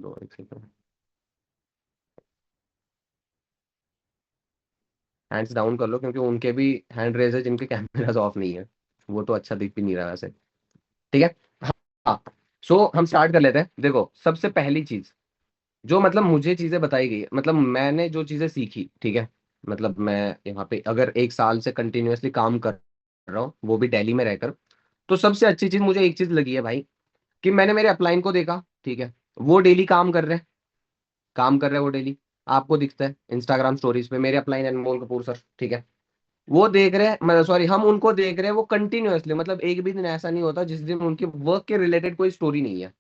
लो एक second. Hands down कर लो, क्योंकि उनके भी हैंड रेज है जिनके कैमराज ऑफ नहीं है, वो तो अच्छा दिख भी नहीं रहा वैसे। ठीक है। हाँ। सो हम स्टार्ट कर लेते हैं। देखो, सबसे पहली चीज जो मतलब मुझे चीजें बताई गई, मतलब मैंने जो चीजें सीखी, ठीक है, मतलब मैं यहाँ पे अगर एक साल से कंटिन्यूअसली काम कर रहा हूँ, वो भी दिल्ली में रहकर, तो सबसे अच्छी चीज मुझे एक चीज लगी है भाई, कि मैंने मेरे अपलाइन को देखा, ठीक है, वो डेली काम कर रहे हैं, काम कर रहे हैं वो डेली। आपको दिखता है इंस्टाग्राम स्टोरीज पे मेरे अपलाइन अनमोल कपूर सर, ठीक है, वो देख रहे हैं, मतलब सॉरी, हम उनको देख रहे हैं, वो कंटिन्यूअसली, मतलब एक भी दिन ऐसा नहीं होता जिस दिन उनके वर्क के रिलेटेड कोई स्टोरी नहीं है।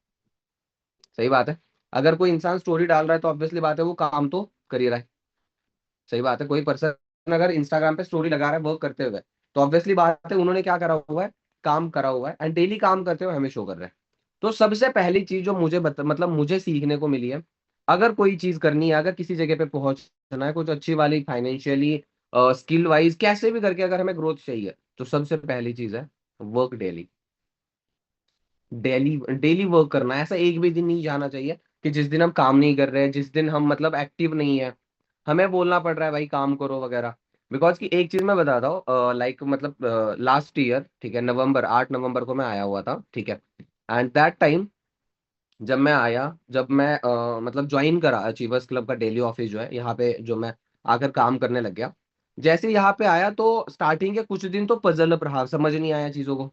सही बात है। अगर कोई इंसान स्टोरी डाल रहा है तो ऑब्वियसली बात है वो काम तो कर ही रहा है। सही बात है। कोई पर्सन अगर इंस्टाग्राम पे स्टोरी लगा रहा है वर्क करते हुए, तो ऑब्वियसली बात है उन्होंने क्या करा हुआ है, काम करा हुआ है, एंड डेली काम करते हुए हमें शो कर रहे हैं। तो सबसे पहली चीज जो मुझे मतलब मुझे सीखने को मिली है, अगर कोई चीज करनी है, अगर किसी जगह पे पहुंचना है, कुछ अच्छी वाली फाइनेंशियली, स्किल वाइज, कैसे भी करके अगर हमें ग्रोथ चाहिए, तो सबसे पहली चीज है work daily. Daily daily work करना है। ऐसा एक भी दिन नहीं जाना चाहिए कि जिस दिन हम काम नहीं कर रहे हैं, जिस दिन हम मतलब एक्टिव नहीं है, हमें बोलना पड़ रहा है भाई काम करो वगैरह। बिकॉज कि एक चीज मैं बताता हूँ, लाइक मतलब लास्ट ईयर, ठीक है, नवंबर, 8 नवंबर को मैं आया हुआ था, ठीक है, एंड दैट टाइम जब मैं आया, जब मैं मतलब ज्वाइन करा अचीवर्स क्लब का डेली ऑफिस जो है यहाँ पे, जो मैं आकर काम करने लग गया, जैसे ही यहाँ पे आया तो स्टार्टिंग के कुछ दिन तो पजल रहा, समझ नहीं आया चीजों को,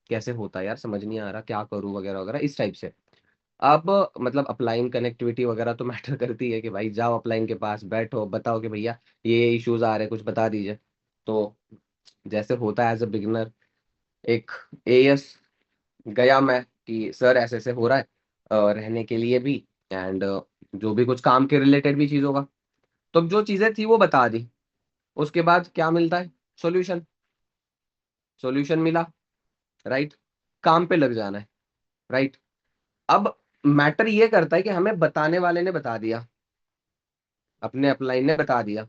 कैसे होता है यार, समझ नहीं आ रहा क्या करूं वगैरह वगैरह इस टाइप से। अब मतलब अपलाइन कनेक्टिविटी वगैरह तो मैटर करती है कि भाई जाओ अपलाइन के पास बैठो, बताओ कि भैया ये इश्यूज आ रहे हैं, कुछ बता दीजिए। तो जैसे होता है एज अ बिगिनर, एक एएस गया मैं कि सर ऐसे ऐसे हो रहा है, रहने के लिए भी, एंड जो भी कुछ काम के रिलेटेड भी चीज होगा, तो जो चीजें थी वो बता दी। उसके बाद क्या मिलता है, सॉल्यूशन। सॉल्यूशन मिला, राइट, काम पे लग जाना है, राइट। अब मैटर ये करता है कि हमें बताने वाले ने बता दिया, अपने अपलाइन ने बता दिया,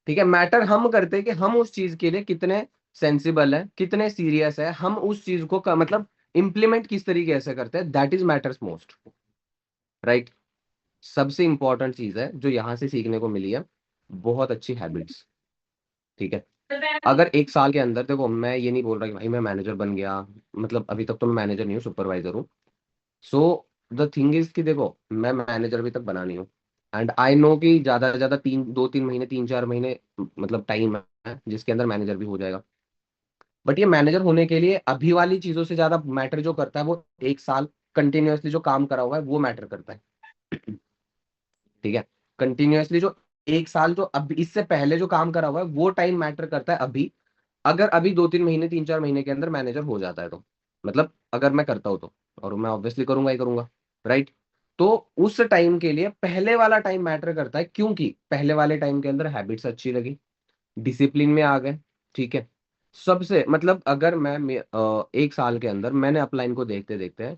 ठीक है, मैटर हम करते हैं कि हम उस चीज के लिए कितने सेंसिबल है, कितने सीरियस है, हम उस चीज को मतलब इंप्लीमेंट किस तरीके से करते हैं, that is matters most, right. सबसे इंपॉर्टेंट चीज है जो यहाँ से सीखने को मिली है, बहुत अच्छी हैबिट्स, ठीक है। अगर एक साल के अंदर, देखो मैं ये नहीं बोल रहा कि भाई मैं मैनेजर बन गया, मतलब अभी तक तो मैं मैनेजर नहीं हूँ, सुपरवाइजर हूँ। सो द थिंग इज कि देखो मैं मैनेजर अभी तक बना नहीं हूँ, एंड आई नो कि ज्यादा से ज्यादा 2-3 महीने, 3-4 महीने मतलब टाइम है जिसके अंदर मैनेजर भी हो जाएगा। बट ये मैनेजर होने के लिए अभी वाली चीजों से ज्यादा मैटर जो करता है, वो एक साल कंटिन्यूअसली जो काम करा हुआ है वो मैटर करता है। ठीक है। कंटिन्यूअसली जो एक साल, जो अब इससे पहले जो काम करा हुआ है वो टाइम मैटर करता है अभी। अगर अभी 2-3 महीने, 3-4 महीने के अंदर मैनेजर हो जाता है तो, मतलब अगर मैं करता हूँ तो, और मैं ऑब्वियसली करूंगा ही करूंगा, राइट। तो उस टाइम के लिए पहले वाला टाइम मैटर करता है, क्योंकि पहले वाले टाइम के अंदर हैबिट्स अच्छी लगी, डिसिप्लिन में आ गए, ठीक है। सबसे मतलब अगर एक साल के अंदर मैंने अपलाइन को देखते देखते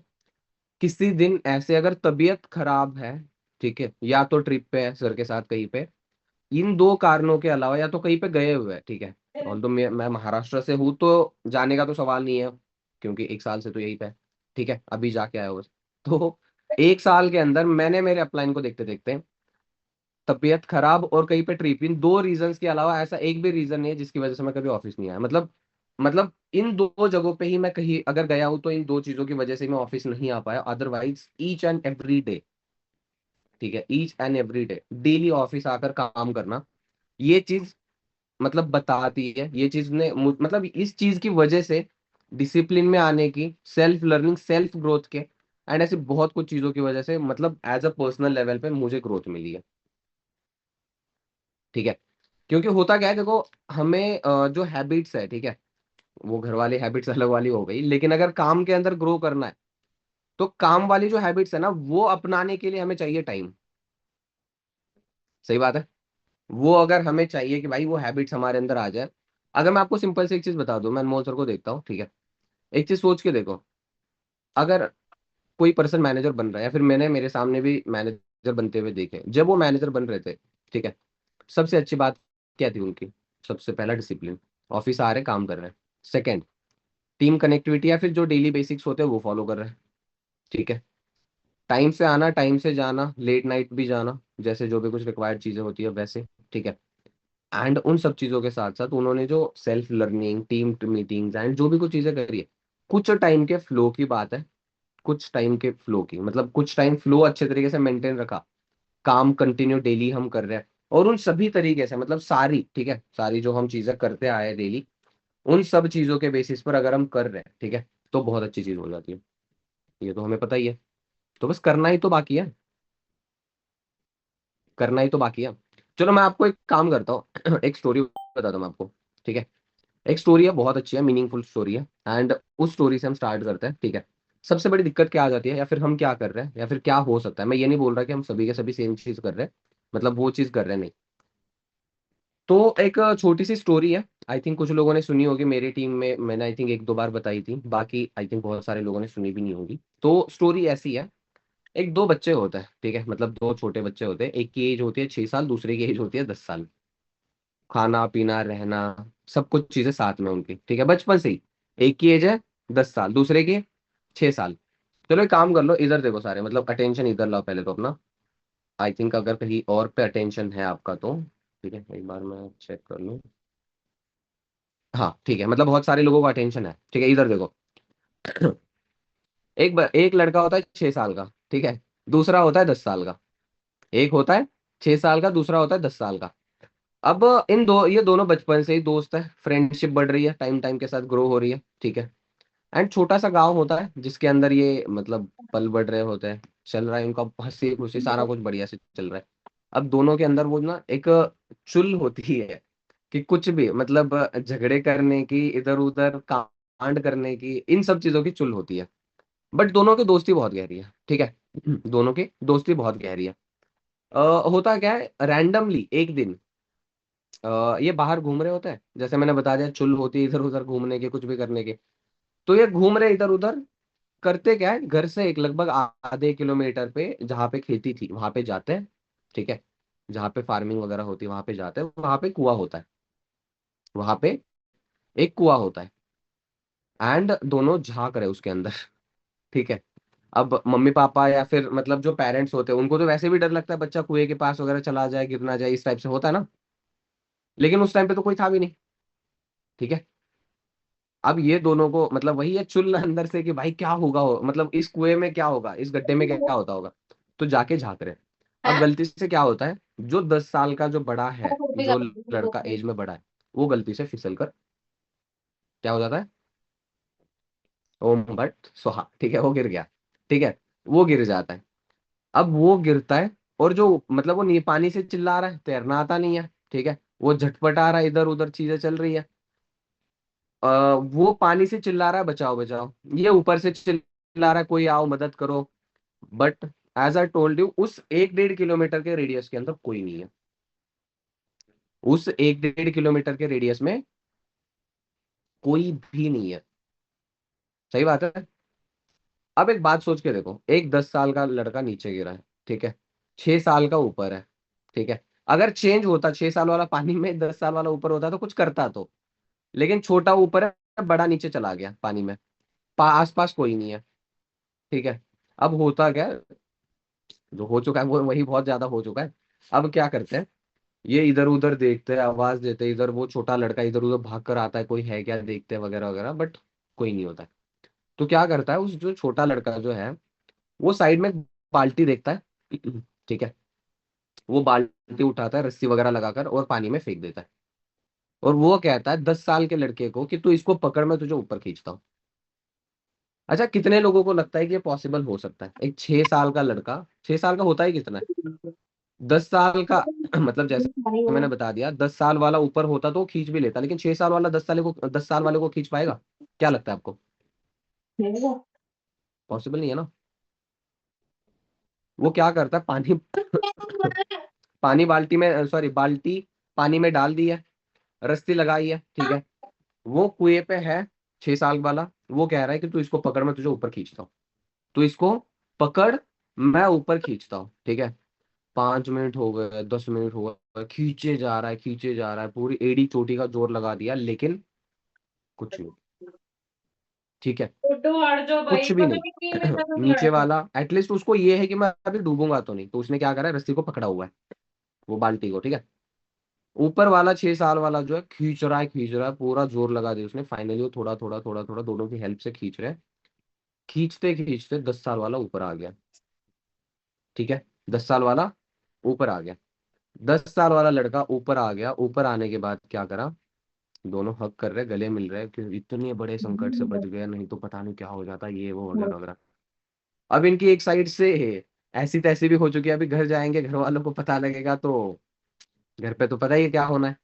किसी दिन ऐसे अगर तबीयत खराब है, ठीक है, या तो ट्रिप पे है सर के साथ कहीं पे, इन दो कारणों के अलावा, या तो कहीं पे गए हुए हैं, ठीक है, और तो मैं महाराष्ट्र से हूँ तो जाने का तो सवाल नहीं है, क्योंकि एक साल से तो यही पे है, ठीक है, अभी जाके आया बस। तो एक साल के अंदर मैंने मेरे अपलाइन को देखते देखते तबीयत खराब और कहीं पे ट्रिप, इन दो रीजंस के अलावा ऐसा एक भी रीजन नहीं है जिसकी वजह से मैं कभी ऑफिस नहीं आया। मतलब इन दो जगहों पे ही मैं कहीं अगर गया हूं तो इन दो चीजों की वजह से मैं ऑफिस नहीं आ पाया, otherwise each and every day, ठीक है, each and every day daily office आकर काम करना, ये चीज मतलब बताती है, ये चीज ने मतलब इस चीज की वजह से डिसिप्लिन में आने की, सेल्फ लर्निंग, सेल्फ ग्रोथ के, एंड ऐसी बहुत कुछ चीजों की वजह से मतलब एज अ पर्सनल लेवल पे मुझे ग्रोथ मिली है, ठीक है। क्योंकि होता क्या है, देखो हमें जो हैबिट्स है, ठीक है, वो घर वाली हैबिट्स अलग वाली हो गई, लेकिन अगर काम के अंदर ग्रो करना है तो काम वाली जो हैबिट्स है ना वो अपनाने के लिए हमें चाहिए टाइम। सही बात है। वो अगर हमें चाहिए कि भाई वो हैबिट्स हमारे अंदर आ जाए, अगर मैं आपको सिंपल से एक चीज बता दूं, मैं अनमोल सर को देखता हूँ, ठीक है, एक चीज सोच के देखो, अगर कोई पर्सन मैनेजर बन रहा है, या फिर मैंने मेरे सामने भी मैनेजर बनते हुए देखे, जब वो मैनेजर बन रहे थे, ठीक है, सबसे अच्छी बात क्या थी उनकी, सबसे पहला डिसिप्लिन, ऑफिस आ रहे काम कर रहे हैं। सेकंड, टीम कनेक्टिविटी, या फिर जो डेली बेसिक्स होते हैं वो फॉलो कर रहे हैं, ठीक है। टाइम से आना, टाइम से जाना, लेट नाइट भी जाना, जैसे जो भी कुछ रिक्वायर्ड चीजें होती है वैसे, ठीक है। एंड उन सब चीजों के साथ साथ उन्होंने जो self learning, team meetings and जो भी कुछ चीजें करी है, कुछ टाइम के फ्लो की बात है, कुछ टाइम के फ्लो की मतलब कुछ टाइम फ्लो अच्छे तरीके से मेंटेन रखा, काम कंटिन्यू डेली हम कर रहे हैं, और उन सभी तरीके से मतलब सारी, ठीक है, सारी जो हम चीजें करते आए हैं डेली, उन सब चीजों के बेसिस पर अगर हम कर रहे हैं, ठीक है, तो बहुत अच्छी चीज हो जाती है। ये तो हमें पता ही है। तो बस करना ही तो बाकी है, करना ही तो बाकी है। चलो मैं आपको एक काम करता हूँ एक स्टोरी बताता हूँ मैं आपको, ठीक है। एक स्टोरी है, बहुत अच्छी है, मीनिंगफुल स्टोरी है, एंड उस स्टोरी से हम स्टार्ट करते हैं, ठीक है। सबसे बड़ी दिक्कत क्या आ जाती है, या फिर हम क्या कर रहे हैं, या फिर क्या हो सकता है, मैं ये नहीं बोल रहा कि हम सभी के सभी सेम चीज कर रहे हैं, मतलब वो चीज कर रहे हैं, नहीं। तो एक छोटी सी स्टोरी है, आई थिंक कुछ लोगों ने सुनी होगी, मेरी टीम में मैंने आई थिंक एक दो बार बताई थी, बाकी आई थिंक बहुत सारे लोगों ने सुनी भी नहीं होगी। तो स्टोरी ऐसी है, एक दो बच्चे होते हैं, ठीक है, मतलब दो छोटे बच्चे होते हैं, एक की एज होती है 6 साल, दूसरे की एज होती है 10 साल। खाना पीना रहना, सब कुछ चीजें साथ में उनकी, ठीक है, बचपन से ही। एक की एज है 10 साल, दूसरे की 6 साल। चलो एक काम कर लो, इधर देखो सारे, मतलब अटेंशन इधर लाओ पहले तो अपना। आई थिंक अगर कहीं और पे अटेंशन है आपका तो, ठीक है, एक बार मैं चेक कर लूँ। हाँ ठीक है, मतलब बहुत सारे लोगों का अटेंशन है, ठीक है, इधर देखो एक लड़का होता है 6 साल का, ठीक है, दूसरा होता है 10 साल का। एक होता है 6 साल का, दूसरा होता है 10 साल का। अब इन दो, ये दोनों बचपन से ही दोस्त है, फ्रेंडशिप बढ़ रही है, टाइम टाइम के साथ ग्रो हो रही है, ठीक है। एंड छोटा सा गांव होता है जिसके अंदर ये मतलब पल बढ़ रहे होते हैं, चल रहा है इनका, हंसी खुशी सारा कुछ बढ़िया से चल रहा है। अब दोनों के अंदर वो ना एक चुल होती है, कि कुछ भी मतलब झगड़े करने की, इधर उधर कांड करने की, इन सब चीजों की चुल होती है। बट दोनों की दोस्ती बहुत गहरी है, ठीक है दोनों की दोस्ती बहुत गहरी है। अ, होता क्या है, रैंडमली एक दिन ये बाहर घूम रहे होते हैं, जैसे मैंने बता दिया, चुल होती है इधर उधर घूमने के, कुछ भी करने के। तो ये घूम रहे इधर उधर, करते क्या है, घर से एक लगभग आधे किलोमीटर पे जहाँ पे खेती थी वहां पे जाते हैं, ठीक है। जहाँ पे फार्मिंग वगैरह होती है वहां पे जाते हैं, वहां पे कुआं होता है, वहां पे एक कुआं होता है। एंड दोनों झांक रहे उसके अंदर ठीक है। अब मम्मी पापा या फिर मतलब जो पेरेंट्स होते हैं उनको तो वैसे भी डर लगता है, बच्चा कुएं के पास वगैरह चला जाए, गिर ना जाए, इस टाइप से होता है ना। लेकिन उस टाइम पे तो कोई था भी नहीं, ठीक है। अब ये दोनों को मतलब वही है चुल अंदर से कि भाई क्या होगा, मतलब इस कुएं में क्या होगा, इस गड्ढे में क्या होता होगा। तो जाके झांक रहे। अब गलती से क्या होता है, जो 10 साल का जो बड़ा है, जो लड़का एज में बड़ा है, वो गलती से फिसल कर क्या हो जाता है, ओम भट्ट स्वाहा, ठीक है, वो गिर गया, ठीक है, वो गिर जाता है। अब वो गिरता है, और जो मतलब वो पानी से चिल्ला रहा है, तैरना आता नहीं है, ठीक है, वो झटपटा रहा है, इधर उधर चीजें चल रही है। अ, वो पानी से चिल्ला रहा है बचाओ बचाओ, ये ऊपर से चिल्ला रहा है कोई आओ मदद करो। But as I told you, उस 1-1.5 किलोमीटर के रेडियस के अंदर कोई नहीं है, उस 1-1.5 किलोमीटर के रेडियस में कोई भी नहीं है। सही बात है। अब एक बात सोच के देखो, एक 10 साल का लड़का नीचे गिरा है, ठीक है, 6 साल का ऊपर है, ठीक है। अगर चेंज होता, 6 साल वाला पानी में, 10 साल वाला ऊपर होता तो कुछ करता तो। लेकिन छोटा ऊपर है, बड़ा नीचे चला गया पानी में, आस पास कोई नहीं है, ठीक है। अब होता क्या है, जो हो चुका है वो वही बहुत ज्यादा हो चुका है। अब क्या करते हैं, ये इधर उधर देखते हैं, आवाज देते हैं, इधर वो छोटा लड़का इधर उधर भाग कर आता है, कोई है क्या देखते हैं वगैरह वगैरह, बट कोई नहीं होता है। तो क्या करता है, उस जो छोटा लड़का जो है, वो साइड में बाल्टी देखता है ठीक है, वो बाल्टी उठाता है, रस्सी वगैरह लगाकर और पानी में फेंक देता है। और वो कहता है 10 साल के लड़के को कि तू इसको पकड़, मैं तुझे ऊपर खींचता हूँ। अच्छा, कितने लोगों को लगता है कि ये पॉसिबल हो सकता है, एक 6 साल का लड़का, 6 साल का होता ही कितना है, 10 साल का मतलब जैसे मैंने बता दिया, 10 साल वाला ऊपर होता तो वो खींच भी लेता, लेकिन 6 साल वाला 10 साल वाले को खींच पाएगा, क्या लगता है आपको? पॉसिबल नहीं है ना। वो क्या करता है, पानी पानी बाल्टी में, सॉरी बाल्टी पानी में डाल दी है, रस्सी लगाई है, ठीक है, वो कुएं पे है, 6 साल वाला, वो कह रहा है कि तू इसको पकड़, मैं तुझे ऊपर खींचता हूँ, तू इसको पकड़, मैं ऊपर खींचता हूँ, ठीक है। 5 मिनट हो गए, 10 मिनट हो गए, खींचे जा रहा है, खींचे जा रहा है, पूरी एड़ी चोटी का जोर लगा दिया, लेकिन कुछ नहीं। ठीक है, फोटो हट जाओ भाई, कुछ भी पता नहीं। नहीं की मैं कभी नीचे हट। वाला एटलीस्ट उसको ये है कि मैं अभी डूबूंगा तो नहीं, तो उसने क्या करा है, रस्सी को पकड़ा हुआ है, वो बाल्टी को, ठीक है। ऊपर वाला 6 साल वाला जो है खींच रहा है, पूरा जोर लगा दिया उसने, फाइनली वो थोड़ा थोड़ा थोड़ा थोड़ा दोनों की हेल्प से खींच रहे हैं। खींचते खींचते 10 साल वाला ऊपर आ गया। ठीक है, 10 साल वाला ऊपर आ गया। 10 साल वाला लड़का ऊपर आ गया। ऊपर आने के बाद क्या करा, दोनों हक कर रहे, गले मिल रहे कि इतने बड़े संकट से बच गया, नहीं तो पता नहीं क्या हो जाता, ये वो वगैरह वगैरह। अब इनकी एक साइड से ऐसी तैसी भी हो चुकी है, अभी घर जाएंगे, घर वालों को पता लगेगा तो घर पे तो पता ही है क्या होना है।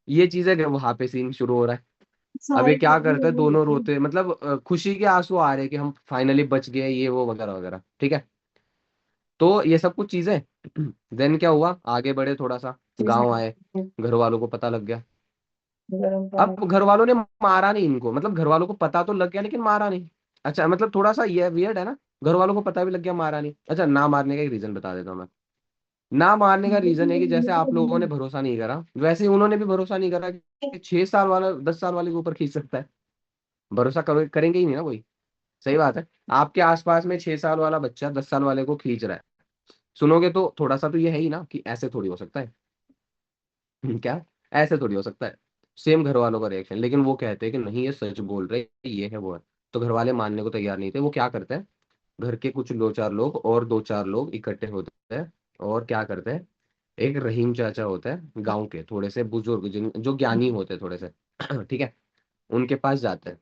ये चीजें वहां पे सीन शुरू हो रहा है। अब ये सारी क्या चीजें करते हैं, वो दोनों होती रोते, मतलब खुशी के आंसू आ रहे हैं कि हम फाइनली बच गए, ये वो वगैरह वगैरह, ठीक है। तो ये सब कुछ चीजें देन क्या हुआ, आगे बढ़े थोड़ा सा, गांव आए, है। घर वालों को पता लग गया। गरम पानी। अब घर वालों ने मारा नहीं इनको, मतलब घर वालों को पता तो लग गया लेकिन मारा नहीं। अच्छा, मतलब थोड़ा सा ये वियर्ड है ना, घर वालों को पता भी लग गया, मारा नहीं। अच्छा, ना मारने का एक रीजन बता देता हूँ मैं। ना मारने का रीजन है कि जैसे आप लोगों ने भरोसा नहीं करा, वैसे ही उन्होंने भी भरोसा नहीं करा कि 6 साल वाला 10 साल वाले के ऊपर खींच सकता है। भरोसा करेंगे ही नहीं ना कोई। सही बात है। आपके आसपास में 6 साल वाला बच्चा 10 साल वाले को खींच रहा है, सुनोगे तो थोड़ा सा तो ये है ही ना कि ऐसे थोड़ी हो सकता है। क्या, ऐसे थोड़ी हो सकता है। सेम घर वालों का रिएक्शन, लेकिन वो कहते हैं कि नहीं ये सच बोल रहे हैं, ये है वो है। तो घर वाले मानने को तैयार नहीं थे। वो क्या करते हैं, घर के कुछ दो चार लोग और दो चार लोग इकट्ठे होते हैं, और क्या करते हैं, एक रहीम चाचा होता है गांव के, थोड़े से बुजुर्ग, जिन जो ज्ञानी होते हैं थोड़े से ठीक है, उनके पास जाते हैं।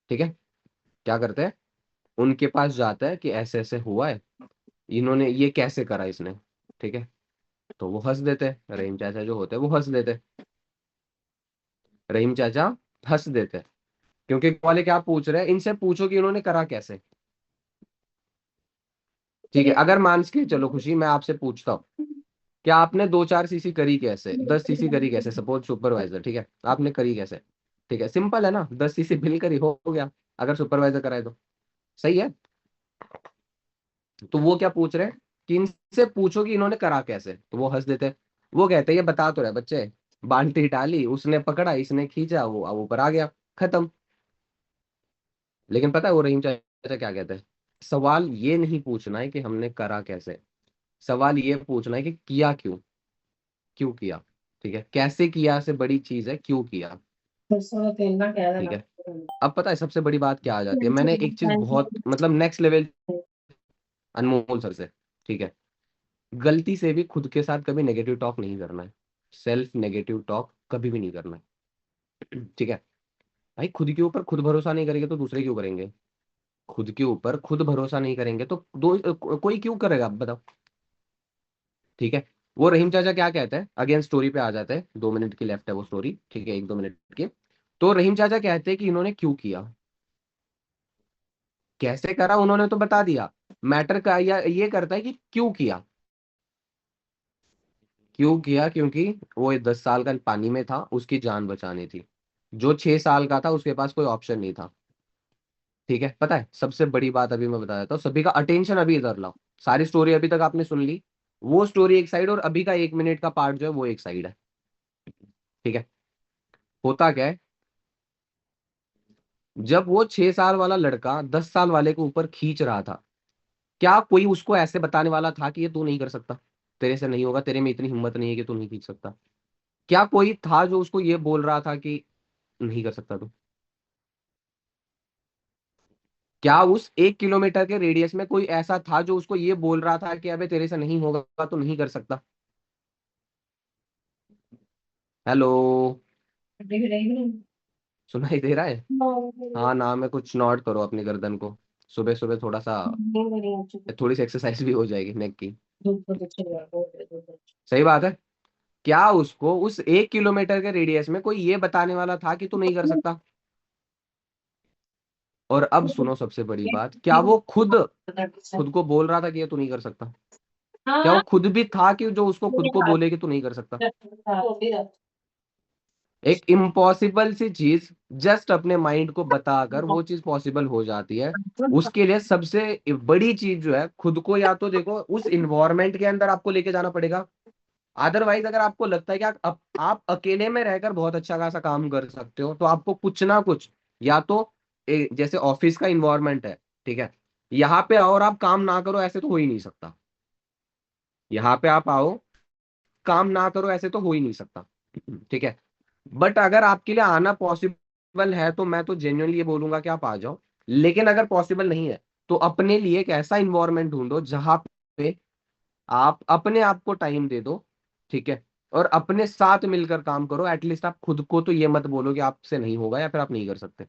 ठीक है, क्या करते हैं, उनके पास जाता है कि ऐसे ऐसे हुआ है, इन्होंने ये कैसे करा इसने। ठीक है, तो वो हंस देते हैं, रहीम चाचा जो होते हैं वो हंस देते हैं। रहीम चाचा हंस देते हैं, क्योंकि वाले क्या पूछ रहे हैं, इनसे पूछो कि इन्होंने करा कैसे। ठीक है, अगर मान के चलो खुशी, मैं आपसे पूछता हूँ, क्या आपने 2-4 सीसी करी कैसे, 10 सीसी करी कैसे, सपोज सुपरवाइजर, ठीक है, आपने करी कैसे। ठीक है, सिंपल है ना, 10 सीसी बिल करी, हो गया, अगर सुपरवाइजर कराए तो। सही है। तो वो क्या पूछ रहे हैं कि इनसे पूछो कि इन्होंने करा कैसे, तो वो हंस देते हैं। वो कहते हैं ये बता तो रहे बच्चे, बाल्टी डाली, उसने पकड़ा, इसने खींचा, वो अब ऊपर आ गया, खत्म। लेकिन पता है वो रहीम चाचा क्या कहते हैं, सवाल ये नहीं पूछना है कि हमने करा कैसे, सवाल ये पूछना है कि किया क्यों, क्यों किया। ठीक है, कैसे किया से बड़ी चीज है क्यों किया। सरसों का तेल ना क्या ठीक देना। है, अब पता है सबसे बड़ी बात क्या आ जाती है, मैंने एक चीज बहुत मतलब नेक्स्ट लेवल, अनमोल सर से, ठीक है, गलती से भी खुद के साथ कभी नेगेटिव टॉक नहीं करना है। सेल्फ नेगेटिव टॉक कभी भी नहीं करना है। ठीक है, भाई खुद के ऊपर खुद भरोसा नहीं करेंगे तो दूसरे क्यों करेंगे। खुद के ऊपर खुद भरोसा नहीं करेंगे तो कोई क्यों करेगा, आप बताओ। ठीक है, वो रहीम चाचा क्या कहते हैं, अगेन स्टोरी पे आ जाते हैं, 2 मिनट की लेफ्ट है वो स्टोरी, ठीक है, 1-2 मिनट की। तो रहीम चाचा कहते हैं कि इन्होंने क्यों किया, कैसे करा उन्होंने तो बता दिया, मैटर का या ये करता है कि क्यों किया। क्यों किया, क्योंकि वो 10 साल का पानी में था, उसकी जान बचानी थी। जो 6 साल का था उसके पास कोई ऑप्शन नहीं था। ठीक है, पता है सबसे बड़ी बात अभी मैं बता देता हूँ, सभी का अटेंशन अभी इधर लाओ। सारी स्टोरी अभी तक आपने सुन ली, वो स्टोरी एक साइड, और अभी का 1 मिनट का पार्ट जो है वो एक साइड है। ठीक है, होता क्या है, जब वो 6 साल वाला लड़का 10 साल वाले के ऊपर खींच रहा था, क्या कोई उसको ऐसे बताने वाला था कि ये तू नहीं कर सकता, तेरे से नहीं होगा, तेरे में इतनी हिम्मत नहीं है कि तू नहीं खींच सकता। क्या कोई था जो उसको ये बोल रहा था कि नहीं कर सकता तू। क्या उस 1 किलोमीटर के रेडियस में कोई ऐसा था जो उसको ये बोल रहा था कि अबे तेरे से नहीं होगा तो नहीं कर सकता। हेलो, दिख रही नहीं। सुनाई दे रहा है। हाँ, ना में कुछ नॉट करो अपनी गर्दन को, सुबह सुबह थोड़ा सा, थोड़ी सी एक्सरसाइज भी हो जाएगी नेक की। धूप तो पीछे लगा दो। सही बात है। क्या उसको उस 1 किलोमीटर के रेडियस में कोई ये बताने वाला था कि तू नहीं कर सकता। और अब सुनो सबसे बड़ी बात, क्या वो खुद खुद को बोल रहा था कि ये तू नहीं कर सकता। क्या वो हाँ। खुद भी था कि जो उसको खुद को बोले कि तू नहीं कर सकता। एक इम्पॉसिबल सी चीज जस्ट अपने माइंड को बताकर वो चीज पॉसिबल हो जाती है। उसके लिए सबसे बड़ी चीज जो है, खुद को या तो देखो उस इन्वायरमेंट के अंदर आपको लेके जाना पड़ेगा। अदरवाइज अगर आपको लगता है कि आप अकेले में रहकर बहुत अच्छा खासा काम कर सकते हो, तो आपको कुछ ना कुछ, या तो जैसे ऑफिस का इन्वायरमेंट है, ठीक है, यहाँ पे आओ और आप काम ना करो, ऐसे तो हो ही नहीं सकता। यहाँ पे आप आओ, काम ना करो, ऐसे तो हो ही नहीं सकता। ठीक है। बट अगर आपके लिए आना पॉसिबल है तो मैं तो जेन्युइनली ये बोलूंगा कि आप आ जाओ। लेकिन अगर पॉसिबल नहीं है तो अपने लिए एक ऐसा इन्वायरमेंट ढूंढो जहां पे आप अपने आप को टाइम दे दो। ठीक है। और अपने साथ मिलकर काम करो। एटलीस्ट आप खुद को तो ये मत बोलो कि आपसे नहीं होगा या फिर आप नहीं कर सकते।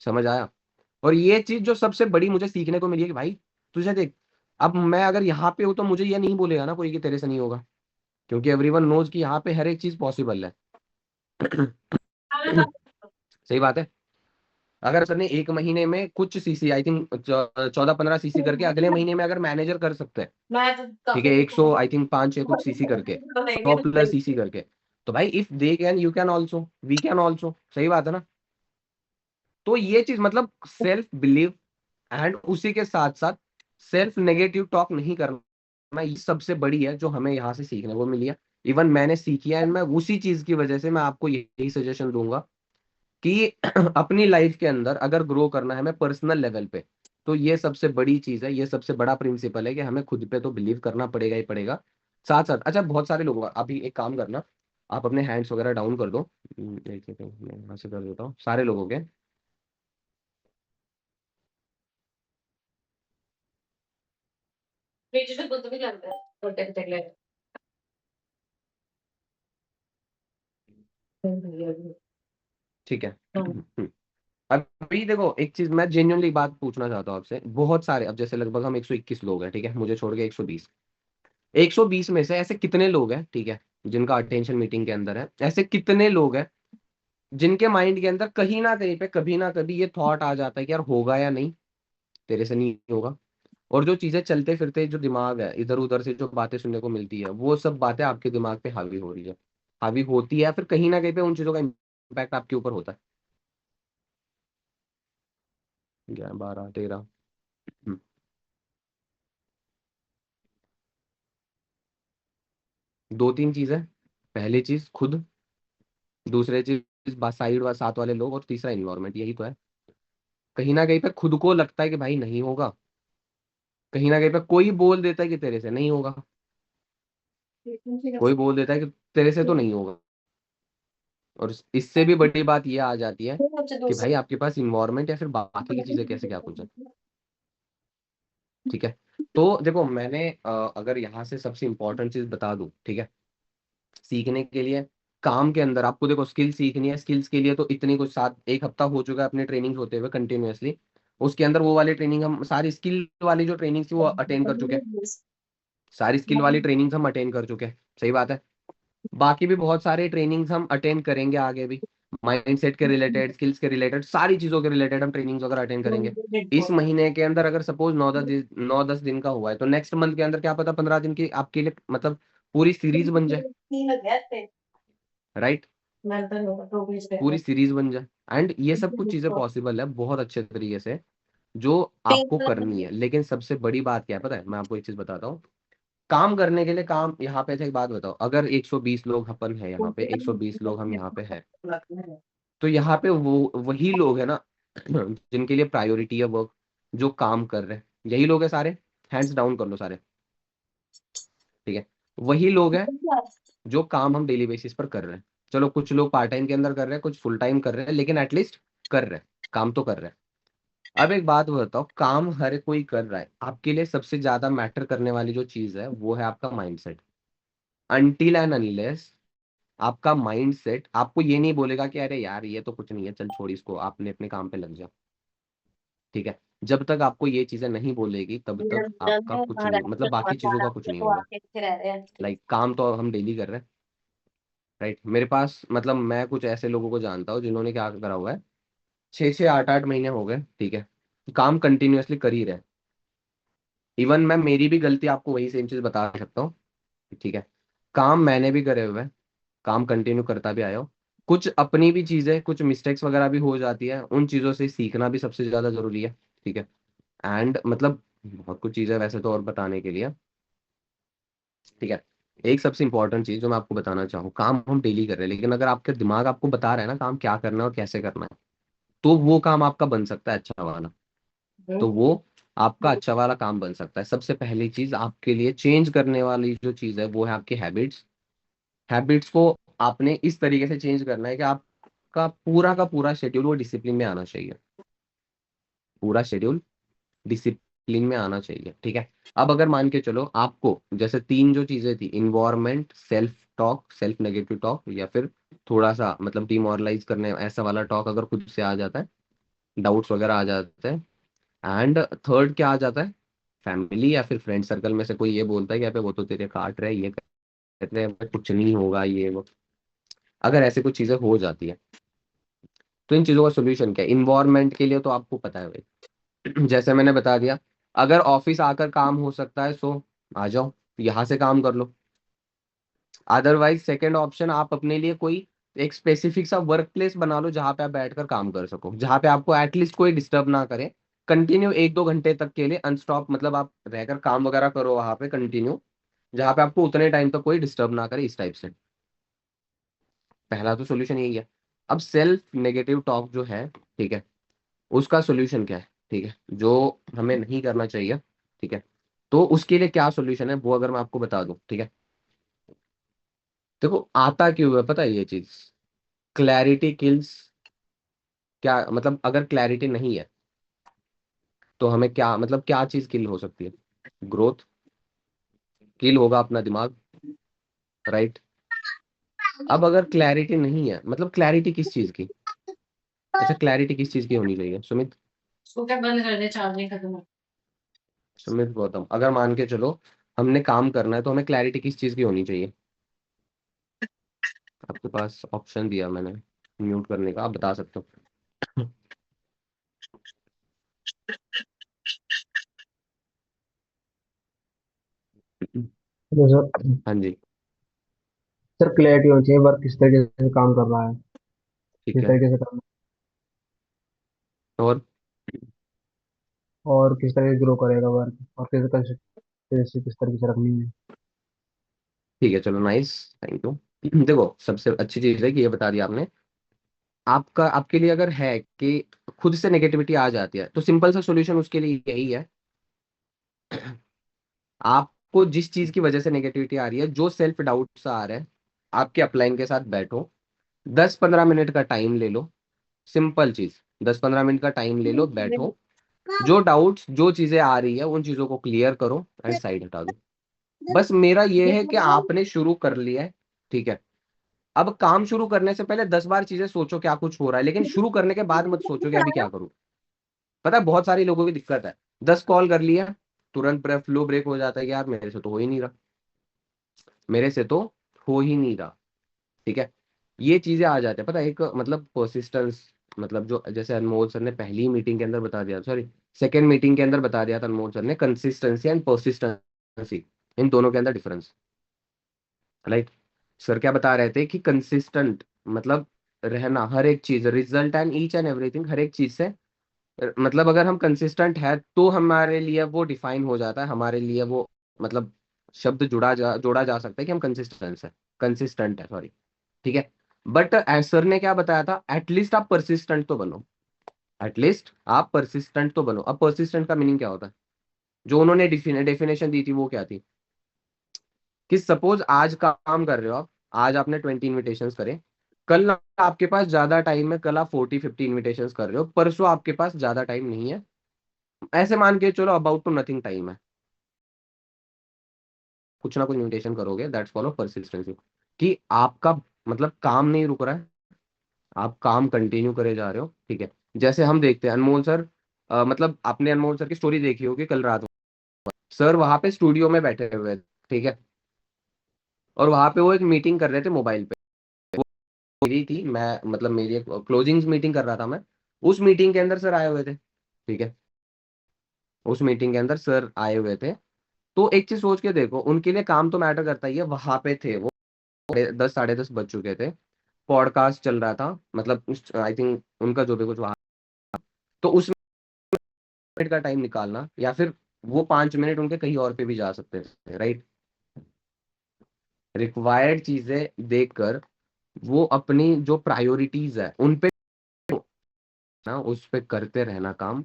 समझ आया। और ये चीज जो सबसे बड़ी मुझे सीखने को मिली है कि भाई तुझे देख, अब मैं अगर यहाँ पे हूं तो मुझे ये नहीं बोलेगा ना कोई कि तेरे से नहीं होगा, क्योंकि एवरीवन नोज कि यहाँ पे हर एक चीज पॉसिबल है। सही बात है। अगर सर ने एक महीने में कुछ सीसी, आई थिंक 14-15 सीसी करके, अगले महीने में अगर मैनेजर कर सकते हैं, मैं तो ठीक है, काफी 100 आई थिंक 5-6 कुछ सीसी करके, 100+ सीसी करके, तो भाई if they can you can also, we can also. सही बात है ना। तो ये चीज मतलब सेल्फ बिलीव एंड उसी के साथ साथ सेल्फ नेगेटिव टॉक नहीं करना, ये सबसे बड़ी है जो हमें यहाँ से सीखने को मिली है। इवन मैंने सीखी है एंड मैं उसी चीज की वजह से मैं आपको यही सजेशन दूंगा कि अपनी लाइफ के अंदर अगर ग्रो करना है हमें पर्सनल लेवल पे, तो ये सबसे बड़ी चीज है, ये सबसे बड़ा प्रिंसिपल है कि हमें खुद पे तो बिलीव करना पड़ेगा ही पड़ेगा। साथ साथ अच्छा बहुत सारे लोग, अभी एक काम करना, आप अपने हैंड्स वगैरह डाउन कर दो। एक सेकंड मैं यहाँ से कर देता हूँ सारे लोगों के। फ्रिज में दूध भी लगता है छोटे छोटे। ठीक है। अभी देखो एक चीज मैं जेन्युइनली बात पूछना चाहता हूँ आपसे। बहुत सारे, अब जैसे लगभग हम 121 लोग हैं, ठीक है, मुझे छोड़ के 120, 120 में से ऐसे कितने लोग हैं, ठीक है, जिनका अटेंशन मीटिंग के अंदर है, ऐसे कितने लोग हैं जिनके माइंड के अंदर कहीं ना कहीं पे कभी ना कभी ये थॉट आ जाता है कि यार होगा या नहीं, तेरे से नहीं होगा। और जो चीजें चलते फिरते जो दिमाग है इधर उधर से जो बातें सुनने को मिलती है, वो सब बातें आपके दिमाग पे हावी हो रही है, हावी होती है, फिर कहीं ना कहीं पे उन चीजों का इम्पैक्ट आपके ऊपर होता है। 11 12 13। दो तीन चीजें। पहली चीज खुद, दूसरी चीज साइड व साथ वाले लोग, और तीसरा इन्वायरमेंट। यही तो है। कहीं ना कहीं पे खुद को लगता है कि भाई नहीं होगा, कहीं ना कहीं पे कोई बोल देता है कि तेरे से नहीं होगा, कोई बोल देता है कि तेरे से तो नहीं होगा। और इससे भी बड़ी बात ये आ जाती है कि भाई आपके पास इन्वायरमेंट या फिर बाकी की चीजें कैसे क्या कुछ है। ठीक है। तो देखो मैंने अगर यहाँ से सबसे इंपॉर्टेंट चीज बता दूं, ठीक है, सीखने के लिए, काम के अंदर आपको देखो स्किल सीखनी है, स्किल्स के लिए तो इतनी कुछ, 1 हफ्ता हो चुका है अपने ट्रेनिंग होते हुए कंटिन्यूअसली। उसके अंदर वो वाली ट्रेनिंग हम सारी स्किल वाली जो ट्रेनिंग थी वो अटेंड कर चुके हैं, सारी स्किल वाली ट्रेनिंग हम अटेंड कर चुके हैं। सही बात है। बाकी भी बहुत सारे ट्रेनिंग्स हम अटेंड करेंगे आगे भी, माइंडसेट के रिलेटेड, स्किल्स के रिलेटेड, सारी चीजों के रिलेटेड हम ट्रेनिंग्स वगैरह अटेंड करेंगे। इस महीने के अंदर अगर सपोज 9-10 दिन का हुआ है, तो नेक्स्ट मंथ के अंदर क्या पता 15 दिन की आपके लिए मतलब पूरी सीरीज बन जाए। राइट। पूरी सीरीज बन जाए। एंड ये सब कुछ चीजें पॉसिबल है बहुत अच्छे तरीके से, जो आपको करनी है। लेकिन सबसे बड़ी बात क्या है पता है, मैं आपको एक चीज बताता हूँ। काम करने के लिए, काम यहाँ पे से एक बात बताओ, अगर 120 लोग अपन है यहाँ पे, 120 लोग हम यहाँ पे है, तो यहाँ पे वो वही लोग है ना जिनके लिए प्रायोरिटी है वर्क, जो काम कर रहे हैं, यही लोग है सारे। हैंड्स डाउन कर लो सारे। ठीक है। वही लोग हैं जो काम हम डेली बेसिस पर कर रहे हैं। चलो कुछ लोग पार्ट टाइम के अंदर कर रहे हैं, कुछ फुल टाइम कर रहे हैं, लेकिन एटलीस्ट कर रहे हैं, काम तो कर रहे हैं। अब एक बात बताओ, काम हर कोई कर रहा है, आपके लिए सबसे ज्यादा मैटर करने वाली जो चीज है वो है आपका माइंडसेट। अनटिल एंड अनलेस आपका माइंडसेट आपको ये नहीं बोलेगा कि अरे यार ये तो कुछ नहीं है, चल छोड़ इसको, आपने अपने काम पे लग जा। ठीक है। जब तक आपको ये चीजें नहीं बोलेगी तब तक आपका कुछ नहीं, मतलब बाकी चीजों का कुछ नहीं होगा। लाइक काम तो हम डेली कर रहे हैं। राइट। मेरे पास मतलब मैं कुछ ऐसे लोगों को जानता हूँ जिन्होंने क्या करा हुआ है, 6-6 8-8 महीने हो गए, ठीक है, काम कंटिन्यूअसली कर ही रहे। इवन मैं मेरी भी गलती आपको वही सेम चीज बता सकता हूँ। ठीक है। काम मैंने भी करे हुए हैं, काम कंटिन्यू करता भी आया हूँ। कुछ अपनी भी चीजें, कुछ मिस्टेक्स वगैरह भी हो जाती है, उन चीजों से सीखना भी सबसे ज्यादा जरूरी है। ठीक है। एंड मतलब बहुत कुछ चीजें वैसे तो और बताने के लिए। ठीक है। एक सबसे इंपॉर्टेंट चीज जो मैं आपको बताना चाहूँ, काम हम डेली कर रहे हैं, लेकिन अगर आपका दिमाग आपको बता रहा है ना काम क्या करना है और कैसे करना है, तो वो काम आपका बन सकता है अच्छा वाला। तो वो आपका अच्छा वाला काम बन सकता है। सबसे पहली चीज आपके लिए चेंज करने वाली जो चीज है वो है आपकी हैबिट्स। हैबिट्स को आपने इस तरीके से चेंज करना है कि आपका पूरा का पूरा शेड्यूल वो डिसिप्लिन में आना चाहिए। पूरा शेड्यूल डिसिप्लिन में आना चाहिए, ठीक है। अब अगर मान के चलो आपको जैसे तीन जो चीजें थी, environment, self talk, self negative talk, या फिर थोड़ा सा मतलब डिमोरलाइज करने ऐसा वाला टॉक अगर खुद से आ जाता है, डाउट्स वगैरह आ जाते हैं, एंड थर्ड क्या आ जाता है, फैमिली या फिर फ्रेंड सर्कल में से कोई ये बोलता है कि अबे वो तो तेरे काट रहे हैं, ये कहते हैं कुछ नहीं होगा ये वो, अगर ऐसी कुछ चीजें हो जाती है, तो इन चीजों का सोल्यूशन क्या है? इन्वायरमेंट के लिए तो आपको पता है भाई, जैसे मैंने बता दिया, अगर ऑफिस आकर काम हो सकता है सो आ जाओ, यहाँ से काम कर लो। अदरवाइज सेकंड ऑप्शन, आप अपने लिए कोई एक स्पेसिफिक सा वर्क प्लेस बना लो जहां पे आप बैठकर काम कर सको, जहां पे आपको एटलीस्ट कोई डिस्टर्ब ना करे। कंटिन्यू 1-2 घंटे तक के लिए अनस्टॉप, मतलब आप रहकर काम वगैरह करो वहां पे कंटिन्यू, जहां पे आपको उतने टाइम तक कोई डिस्टर्ब ना करे, इस टाइप से। पहला तो सोल्यूशन यही है। अब सेल्फ नेगेटिव टॉक जो है, ठीक है, उसका सोल्यूशन क्या है, ठीक है, जो हमें नहीं करना चाहिए, ठीक है। तो उसके लिए क्या सोल्यूशन है वो अगर मैं आपको बता दूं, ठीक है। देखो आता क्यों है पता है ये चीज, क्लैरिटी किल्स। क्या मतलब, अगर क्लैरिटी नहीं है तो हमें क्या मतलब क्या चीज किल हो सकती है? ग्रोथ। किल होगा अपना दिमाग, राइट। अब अगर क्लैरिटी नहीं है, मतलब क्लैरिटी किस चीज की, अच्छा क्लैरिटी किस चीज की होनी चाहिए सुमित? स्कूटर बंद कर दे, चार्जिंग खत्म हो। सुमित गौतम, अगर मान के चलो हमने काम करना है तो हमें क्लैरिटी किस चीज की होनी चाहिए? आपके पास ऑप्शन दिया मैंने म्यूट करने का, आप बता सकते हो। तो सर हाँ जी। सर क्लैरिटी होनी चाहिए, वर्क किस तरीके से काम कर रहा है, ठीक किस है। तरीके से करना और है, और किस तरह से ग्रो करेगा वर्क, और किस तरीके से रखनी है। ठीक है, चलो नाइस, थैंक यू। देखो सबसे अच्छी चीज है कि ये बता दिया आपने। आपका आपके लिए अगर है कि खुद से नेगेटिविटी आ जाती है, तो सिंपल सा सॉल्यूशन उसके लिए यही है, आपको जिस चीज की वजह से नेगेटिविटी आ रही है, जो सेल्फ डाउट सा आ रहा है, आपके अपलाइन के साथ बैठो, 10-15 मिनट का टाइम ले लो। सिंपल चीज, 10-15 मिनट का टाइम ले लो, बैठो, जो डाउट्स जो चीजें आ रही है उन चीजों को क्लियर करो एंड साइड हटा दो। बस मेरा ये है कि आपने शुरू कर लिया है, ठीक है। अब काम शुरू करने से पहले 10 बार चीजें सोचो क्या कुछ हो रहा है, लेकिन शुरू करने के बाद मत सोचो कि अभी क्या करूं। पता है बहुत सारी लोगों की दिक्कत है, 10 कॉल कर लिया, तुरंत फ्लो ब्रेक हो जाता है कि यार मेरे से तो हो ही नहीं रहा, मेरे से तो हो ही नहीं रहा, ठीक है। ये चीजें आ जाती है, पता है, एक मतलब परसिस्टेंस, मतलब जो जैसे अनमोल सर ने पहली मीटिंग के अंदर बता दिया, सॉरी सेकेंड मीटिंग के अंदर बता दिया था अनमोल सर ने, कंसिस्टेंसी एंड परसिस्टेंसी, इन दोनों के अंदर डिफरेंस, राइट। सर क्या बता रहे थे कि कंसिस्टेंट मतलब रहना, हर एक चीज, result and each and everything, हर एक चीज से मतलब अगर हम कंसिस्टेंट है तो हमारे लिए वो डिफाइन हो जाता है, हमारे लिए वो मतलब शब्द जोड़ा जा सकता है कि हम कंसिस्टेंट है, सॉरी, ठीक है। बट सर ने क्या बताया था, एटलीस्ट आप परसिस्टेंट तो बनो, एटलीस्ट आप परसिस्टेंट तो बनो। अब परसिस्टेंट का मीनिंग क्या होता है, जो उन्होंने डेफिनेशन दी थी वो क्या थी, कि सपोज आज काम कर रहे हो आप, आज आपने 20 इन्विटेशंस करे, कल आपके पास ज्यादा टाइम है, कल आप 40-50 इन्विटेशंस कर रहे हो, परसों आपके पास ज्यादा टाइम नहीं है, ऐसे मान के चलो अबाउट टू नथिंग टाइम है, कुछ ना कुछ इन्विटेशन करोगे, दैट्स फॉलो परसिस्टेंसी, कि आपका मतलब काम नहीं रुक रहा है, आप काम कंटिन्यू करे जा रहे हो, ठीक है। जैसे हम देखते हैं अनमोल सर, मतलब आपने अनमोल सर की स्टोरी देखी होगी कल रात में, सर वहां पे स्टूडियो में बैठे हुए थे, ठीक है, और वहां पे वो एक मीटिंग कर रहे थे मोबाइल पे, मेरी थी, मैं मतलब मेरी एक क्लोजिंग मीटिंग कर रहा था मैं, उस मीटिंग के अंदर सर आए हुए थे, ठीक है, उस मीटिंग के अंदर सर आए हुए थे। तो एक चीज सोच के देखो, उनके लिए काम तो मैटर करता ही है, वहां पे थे वो, 10 साढ़े 10 बज चुके थे, पॉडकास्ट चल रहा था, मतलब आई थिंक उनका जो भी कुछ वहां, तो उसमें मिनट का टाइम निकालना, या फिर वो 5 मिनट उनके कहीं और पे भी जा सकते थे, राइट। रिक्वायर्ड चीजें देखकर वो अपनी जो प्रायोरिटीज है उन पे ना उस पे करते रहना काम,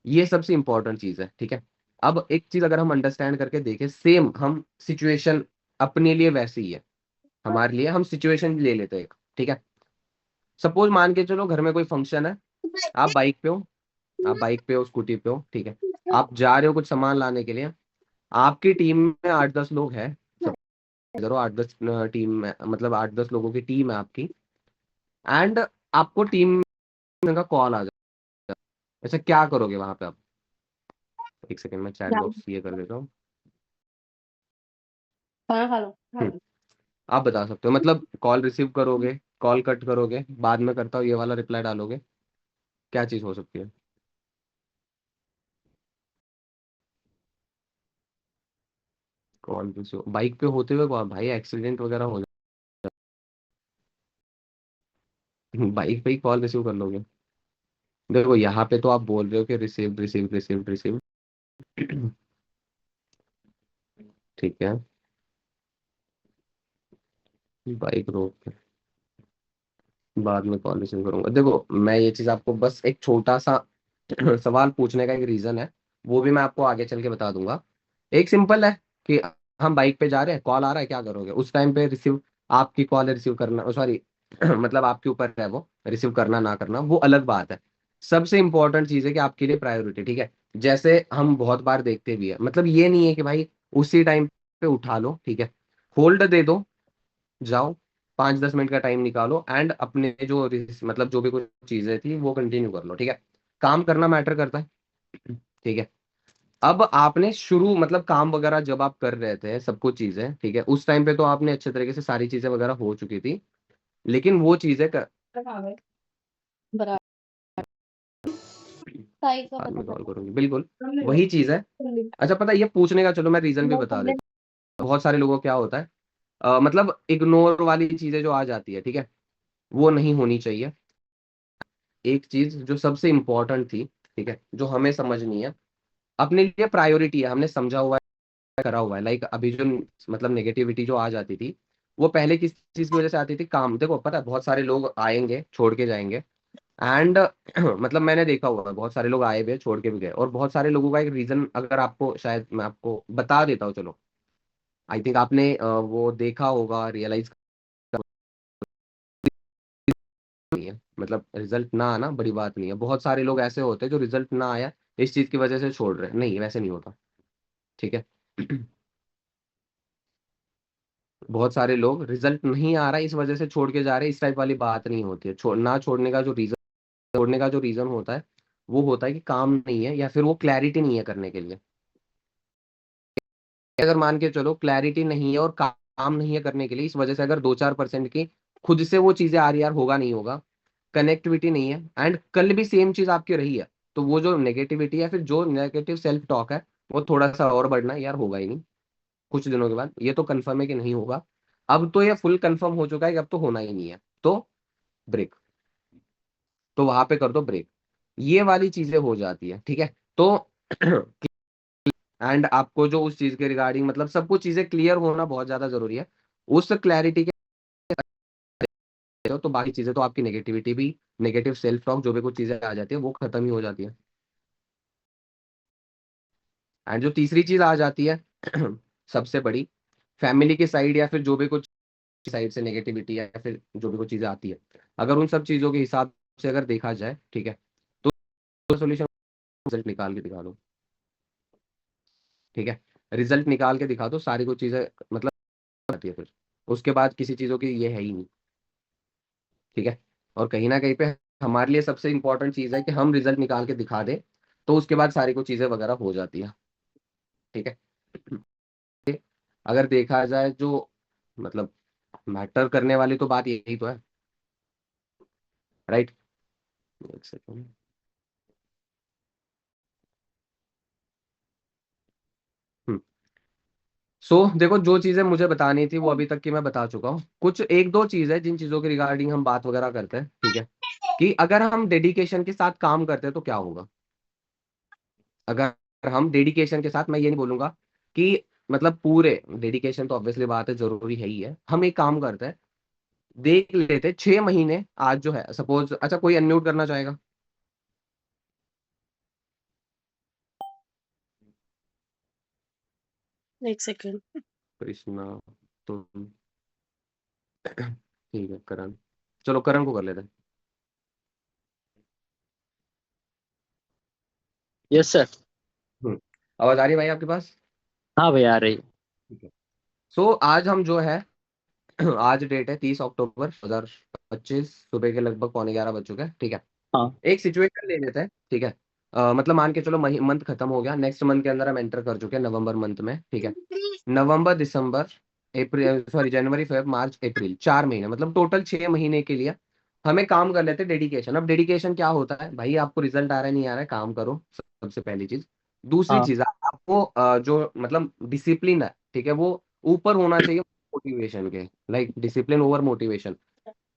ये सबसे इंपॉर्टेंट चीज है। ठीक है, अब एक चीज अगर हम अंडरस्टैंड करके देखें, सेम हम सिचुएशन अपने लिए वैसी ही है, हमारे लिए हम सिचुएशन ले लेते हैं एक। ठीक है, सपोज मान के चलो घर में कोई फंक्शन है, आप बाइक पे हो, आप बाइक पे हो, स्कूटी पे हो, ठीक है, आप जा रहे हो कुछ सामान लाने के लिए, आपकी टीम में 8-10 लोग हैं, करो 8-10 टीम में, मतलब 8-10 लोगों की टीम है आपकी, एंड आपको टीम का कॉल आ जाए, ऐसा क्या करोगे वहां पे आप? एक सेकंड में चैट बॉक्स ये कर देता हूँ। खाना खा लो। हम्म, आप बता सकते हो, मतलब कॉल रिसीव करोगे, कॉल कट करोगे, बाद में करता हूँ ये वाला रिप्लाई डालोगे, क्या चीज हो सकती है? कॉल रिसीव बाइक पे होते हुए कॉल, भाई एक्सीडेंट वगैरह हो जाए, बाइक पे ही कॉल रिसीव कर लोगे? देखो यहाँ पे तो आप बोल रहे हो कि रिसीव रिसीव रिसीव रिसीव, ठीक है, बाइक रोक के बाद में कॉल रिसीव करूंगा। देखो मैं ये चीज आपको बस एक छोटा सा सवाल पूछने का एक रीजन है, वो भी मैं आपको आगे चल के बता दूंगा। एक सिंपल है कि हम बाइक पे जा रहे हैं, कॉल आ रहा है, क्या करोगे उस टाइम पे? रिसीव, आपकी कॉल है, रिसीव करना, सॉरी मतलब आपके ऊपर है वो, रिसीव करना ना करना वो अलग बात है। सबसे इंपॉर्टेंट चीज है कि आपके लिए प्रायोरिटी, ठीक है, जैसे हम बहुत बार देखते भी है, मतलब ये नहीं है कि भाई उसी टाइम पे उठा लो, ठीक है, होल्ड दे दो, जाओ 5-10 मिनट का टाइम निकालो एंड अपने जो मतलब जो भी कुछ चीजें थी वो कंटिन्यू कर लो। ठीक है, काम करना मैटर करता है, ठीक है। अब आपने शुरू मतलब काम वगैरह जब आप कर रहे थे सब कुछ चीजें, ठीक है, उस टाइम पे तो आपने अच्छे तरीके से सारी चीजें वगैरह हो चुकी थी, लेकिन वो चीजें खा गए। बराबर। साई का बाद पता में कॉल चला। करूंगी, बिल्कुल सुन ले लो। वही चीज है। सुन ले। अच्छा पता है ये पूछने का, चलो मैं रीजन भी नो बता कंप्लेंट। देता हूँ। बहुत सारे लोगों को क्या होता है, मतलब इग्नोर वाली चीजें जो आ जाती है, ठीक है, वो नहीं होनी चाहिए। एक चीज जो सबसे इंपॉर्टेंट थी, ठीक है, जो हमें समझनी है, अपने लिए प्रायोरिटी है, हमने समझा हुआ है, करा हुआ है, लाइक अभी जो मतलब नेगेटिविटी जो आ जाती थी, वो पहले किस चीज की वजह से आती थी? काम, देखो पता है बहुत सारे लोग आएंगे छोड़ के जाएंगे, एंड मतलब मैंने देखा हुआ है बहुत सारे लोग आए हुए छोड़ के भी गए, और बहुत सारे लोगों का एक रीजन अगर आपको शायद मैं आपको बता देता हूँ, चलो आई थिंक आपने वो देखा होगा, रियलाइज नहीं है, मतलब रिजल्ट ना आना बड़ी बात नहीं है, बहुत सारे लोग ऐसे होते हैं जो रिजल्ट ना आया इस चीज की वजह से छोड़ रहे हैं, नहीं वैसे नहीं होता, ठीक है। बहुत सारे लोग रिजल्ट नहीं आ रहा है इस वजह से छोड़ के जा रहे हैं, इस टाइप वाली बात नहीं होती है। ना छोड़ने का जो रीजन, छोड़ने का जो रीजन होता है वो होता है कि काम नहीं है या फिर वो क्लैरिटी नहीं है करने के लिए। अगर मान के चलो क्लैरिटी नहीं है और काम नहीं है करने के लिए, इस वजह से अगर 2-4% की खुद से वो चीजें आ रही है, यार होगा नहीं होगा, कनेक्टिविटी नहीं है, एंड कल भी सेम चीज आपकी रही है, तो वो जो नेगेटिविटी है, फिर जो नेगेटिव सेल्फ टॉक है, वो थोड़ा सा और बढ़ना है, यार होगा ही नहीं कुछ दिनों के बाद, ये तो कंफर्म है कि नहीं होगा। अब तो ये फुल कंफर्म हो चुका है कि अब तो होना ही नहीं है, तो ब्रेक, तो वहां पे कर दो ब्रेक, ये वाली चीजें हो जाती है, ठीक है। तो एंड आपको जो उस चीज के रिगार्डिंग मतलब सब कुछ चीजें क्लियर होना बहुत ज्यादा जरूरी है, उस क्लैरिटी के तो बाकी चीजें तो आपकी नेगेटिविटी भी, नेगेटिव सेल्फ टॉक जो भी कुछ चीजें आ जाती है वो खत्म ही हो जाती है। एंड जो तीसरी चीज आ जाती है सबसे बड़ी, फैमिली की साइड या फिर जो भी कुछ साइड से नेगेटिविटी या फिर जो भी कुछ चीजें आती है, अगर उन सब चीजों के हिसाब से अगर देखा जाए, ठीक है, तो सोल्यूशन, रिजल्ट निकाल के दिखा दो, ठीक है, रिजल्ट निकाल के दिखा दो, सारी कुछ चीजें मतलब आती है फिर, उसके बाद किसी चीजों की ये है ही नहीं, ठीक है। और कहीं ना कहीं पे हमारे लिए सबसे इंपॉर्टेंट चीज है कि हम रिजल्ट निकाल के दिखा दे, तो उसके बाद सारी कुछ चीजें वगैरह हो जाती है, ठीक है। अगर देखा जाए जो मतलब मैटर करने वाली तो बात यही तो है, राइट? एक सेकंड। सो देखो जो चीजें मुझे बतानी थी वो अभी तक की मैं बता चुका हूँ, कुछ एक दो चीज है जिन चीजों के रिगार्डिंग हम बात वगैरह करते हैं, ठीक है, कि अगर हम डेडिकेशन के साथ काम करते हैं तो क्या होगा। अगर हम डेडिकेशन के साथ, मैं ये नहीं बोलूंगा कि मतलब पूरे डेडिकेशन तो ऑब्वियसली बात है, जरूरी है ही है। हम एक काम करते हैं, देख लेते हैं 6 महीने आज जो है सपोज। अच्छा, कोई अनम्यूट करना चाहेगा? एक सेकंड। कृष्णा, तुम, ठीक है, करण। चलो करण को कर लेते हैं। Yes sir. आवाज आ रही है भाई आपके पास? हाँ भैया आ रही। ठीक है। सो आज हम जो है आज डेट है 30 अक्टूबर 2025, सुबह के लगभग 11:15 बज चुके हैं। ठीक है। हाँ। एक सिचुएशन ले लेते हैं, ठीक है। मतलब मान के चलो मंथ खत्म हो गया, नेक्स्ट मंथ के अंदर हम एंटर कर चुके हैं नवंबर मंथ में। ठीक है। नवंबर, दिसंबर, अप्रैल, सॉरी, जनवरी, फरवरी, मार्च, अप्रैल, 4 महीने, मतलब टोटल 6 महीने के लिए हमें काम कर लेते हैं डेडिकेशन। अब डेडिकेशन क्या होता है भाई? आपको रिजल्ट आ रहा है नहीं आ रहा है, काम करो, सबसे पहली चीज। दूसरी हाँ। चीज, आपको जो मतलब डिसिप्लिन है, ठीक है, वो ऊपर होना चाहिए मोटिवेशन के। Like discipline over motivation.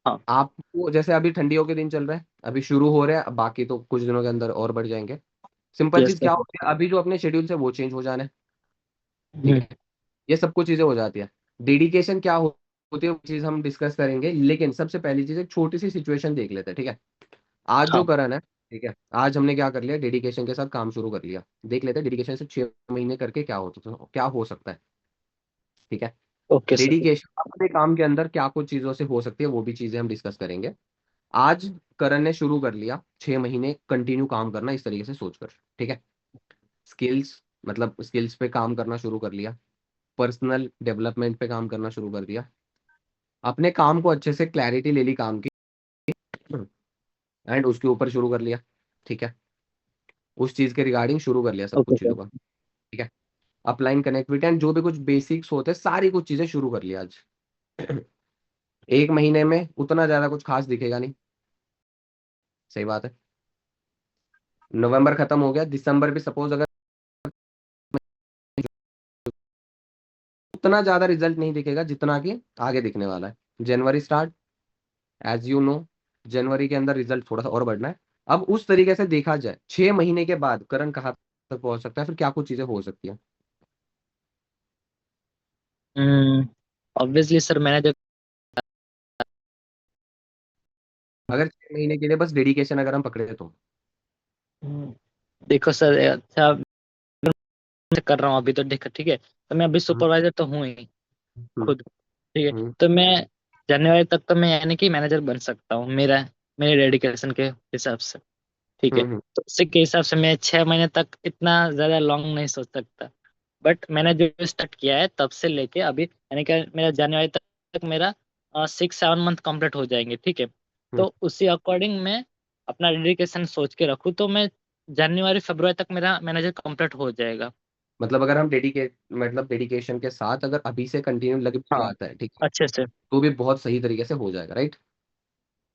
हाँ। आपको जैसे अभी ठंडियों के दिन चल रहे हैं, अभी शुरू हो रहे हैं, अब बाकी तो कुछ दिनों के अंदर और बढ़ जाएंगे। सिंपल यस चीज सर। क्या होती है, अभी जो अपने शेड्यूल से वो चेंज हो जाना है। ठीक हम्म। है। ये सब कुछ चीजें हो जाती है। डेडिकेशन क्या होती है, वो चीज हम डिस्कस करेंगे, लेकिन सबसे पहली चीज एक छोटी सी सिचुएशन देख लेते हैं। ठीक है। आज जो हाँ। करन है, ठीक है, आज हमने क्या कर लिया, डेडिकेशन के साथ काम शुरू कर लिया। देख लेते हैं डेडिकेशन से 6 महीने करके क्या हो सकता है। ठीक है। Okay sir. डेडिकेशन अपने काम के अंदर क्या कुछ चीजों से हो सकती है, वो भी चीजें हम डिस्कस करेंगे। आज करण ने शुरू कर लिया 6 महीने कंटिन्यू काम करना इस तरीके से सोचकर। ठीक है। स्किल्स, मतलब स्किल्स पे काम करना शुरू कर लिया, पर्सनल डेवलपमेंट पे काम करना शुरू कर दिया, अपने काम को अच्छे से क्लैरिटी ले ली काम की, एंड उसके ऊपर शुरू कर लिया। ठीक है। उस चीज के रिगार्डिंग शुरू कर लिया सब ओके कुछ सर। चीजों का। ठीक है। अपलाइन, कनेक्टिविटी एंड जो भी कुछ बेसिक्स होते हैं, सारी कुछ चीजें शुरू कर लिया आज। 1 महीने में उतना ज्यादा कुछ खास दिखेगा नहीं, सही बात है। नवंबर खत्म हो गया, दिसंबर भी सपोज अगर उतना ज्यादा रिजल्ट नहीं दिखेगा जितना कि आगे दिखने वाला है। जनवरी स्टार्ट, एज यू नो, जनवरी के अंदर रिजल्ट थोड़ा सा और बढ़ना है। अब उस तरीके से देखा जाए 6 महीने के बाद करण कहाँ तक पहुंच सकता है, फिर क्या कुछ चीजें हो सकती है। ऑब्वियसली सर मैंने जब अगर 6 महीने के लिए बस डेडिकेशन अगर हम पकड़े तो। हम्म, देखो सर अच्छा मैं कर रहा हूँ अभी तो देखो ठीक है। तो मैं अभी हम्म, सुपरवाइजर तो हूँ ही हम्म, खुद। ठीक है। हम्म, तो मैं जनवरी तक तो मैं यानी कि मैनेजर बन सकता हूँ मेरा मेरे डेडिकेशन के हिसाब से। ठीक है। हम्म, तो उसी के हिसाब से मैं 6 महीने तक इतना ज्यादा लॉन्ग नहीं सोच सकता। बट मैंने जो स्टार्ट किया है तब से लेके अभी यानी कि मेरा जनवरी तक मेरा 6-7 मंथ कंप्लीट हो जाएंगे। ठीक है। हम्म। तो उसी अकॉर्डिंग मैं अपना डेडिकेशन सोच के रखूँ तो मैं जनवरी फरवरी तक मेरा मैनेजर कंप्लीट हो जाएगा। मतलब अगर हम डेडिकेशन के साथ अगर अभी से कंटिन्यू लग भी हाँ जाता है, ठीक है, अच्छे से। तो भी बहुत सही तरीके से हो जाएगा, राइट।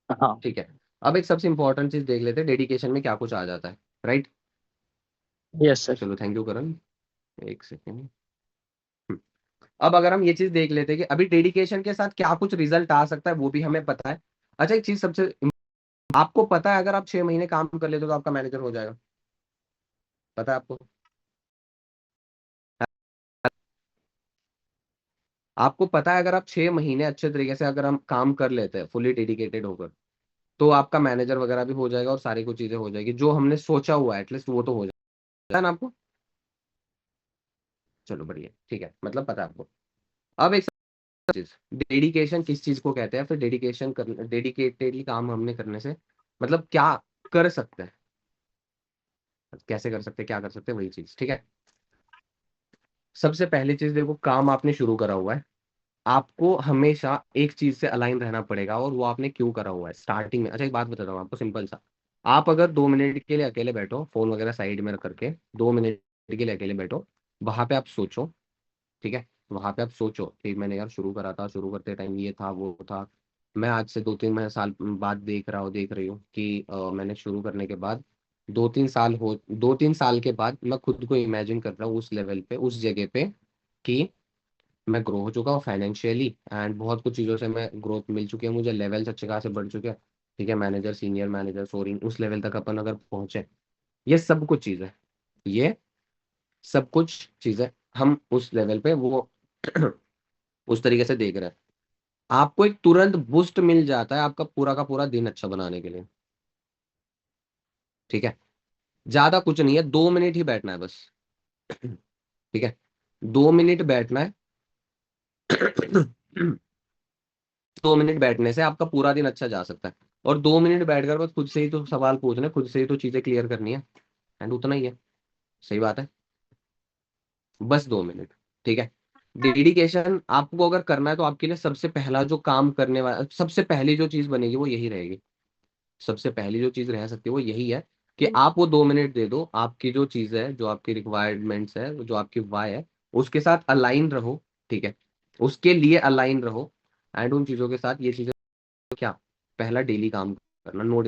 हाँ। ठीक है। अब एक सबसे इंपॉर्टेंट चीज देख लेते हैं, डेडिकेशन में क्या कुछ आ जाता है, राइट। Yes sir. चलो, थैंक यू करण। एक सेकेंड। अब अगर हम ये चीज देख लेते हैं कि अभी डेडिकेशन के साथ क्या कुछ रिजल्ट आ सकता है, वो भी हमें पता है। अच्छा, एक चीज सबसे आपको पता है, अगर आप 6 महीने काम कर लेते हो तो आपका मैनेजर हो जाएगा, पता है आपको? आपको पता है अगर आप 6 महीने अच्छे तरीके से अगर हम काम कर लेते हैं फुली डेडिकेटेड होकर, तो आपका मैनेजर वगैरह भी हो जाएगा और सारी कुछ चीजें हो जाएगी जो हमने सोचा हुआ है, एटलीस्ट वो तो हो जाएगा, है ना आपको? चलो बढ़िया, ठीक है, मतलब पता है आपको। अब एक चीज, डेडिकेशन किस चीज को कहते हैं, फिर डेडिकेशन कर डेडिकेटेडली काम हमने करने से मतलब क्या कर सकते हैं, कैसे कर सकते हैं, क्या कर सकते हैं, वही चीज। ठीक है। सबसे पहली चीज देखो, काम आपने शुरू करा हुआ है, आपको हमेशा एक चीज से अलाइन रहना पड़ेगा, और वो आपने क्यों करा हुआ है स्टार्टिंग में। अच्छा, एक बात बताता हूँ आपको सिंपल सा। आप अगर 2 मिनट के लिए अकेले बैठो, फोन वगैरह साइड में रख करके 2 मिनट के लिए अकेले बैठो, वहां पे आप सोचो। ठीक है। वहां पे आप सोचो कि मैंने यार शुरू करा था, शुरू करते टाइम ये था वो था। मैं आज से 2-3 साल बाद देख रही हूँ कि मैंने शुरू करने के बाद 2-3 साल के बाद मैं खुद को इमेजिन कर रहा हूँ उस लेवल पे, उस जगह पे, कि मैं ग्रो हो चुका हूँ फाइनेंशियली, एंड बहुत कुछ चीज़ों से मैं ग्रोथ मिल चुकी है मुझे, लेवल्स अच्छे खासे बढ़ चुके हैं। ठीक है, मैनेजर, सीनियर मैनेजर, सोरिंग, उस लेवल तक अपन अगर पहुंचे, ये सब कुछ चीज़ें, ये सब कुछ चीज़ें हम उस लेवल पे वो उस तरीके से देख रहे हैं। आपको एक तुरंत बूस्ट मिल जाता है आपका पूरा का पूरा दिन अच्छा बनाने के लिए। ठीक है, ज्यादा कुछ नहीं है, 2 मिनट ही बैठना है बस। ठीक है, 2 मिनट बैठना है। 2 मिनट बैठने से आपका पूरा दिन अच्छा जा सकता है। और 2 मिनट बैठकर बस खुद से ही तो सवाल पूछने, खुद से ही तो चीजें क्लियर करनी है, एंड उतना ही है। सही बात है, बस 2 मिनट। ठीक है, डेडिकेशन आपको अगर करना है तो आपके लिए सबसे पहला जो काम करने वाला, सबसे पहली जो चीज बनेगी वो यही रहेगी। सबसे पहली जो चीज रह सकती है वो यही है कि आप वो 2 मिनट दे दो, आपकी जो चीज है, जो आपकी रिक्वायरमेंट्स है, जो आपकी वाई है, उसके साथ अलाइन रहो। ठीक है, उसके लिए अलाइन रहो, एंड उन चीजों के साथ ये चीजें क्या, पहला डेली काम करना, नो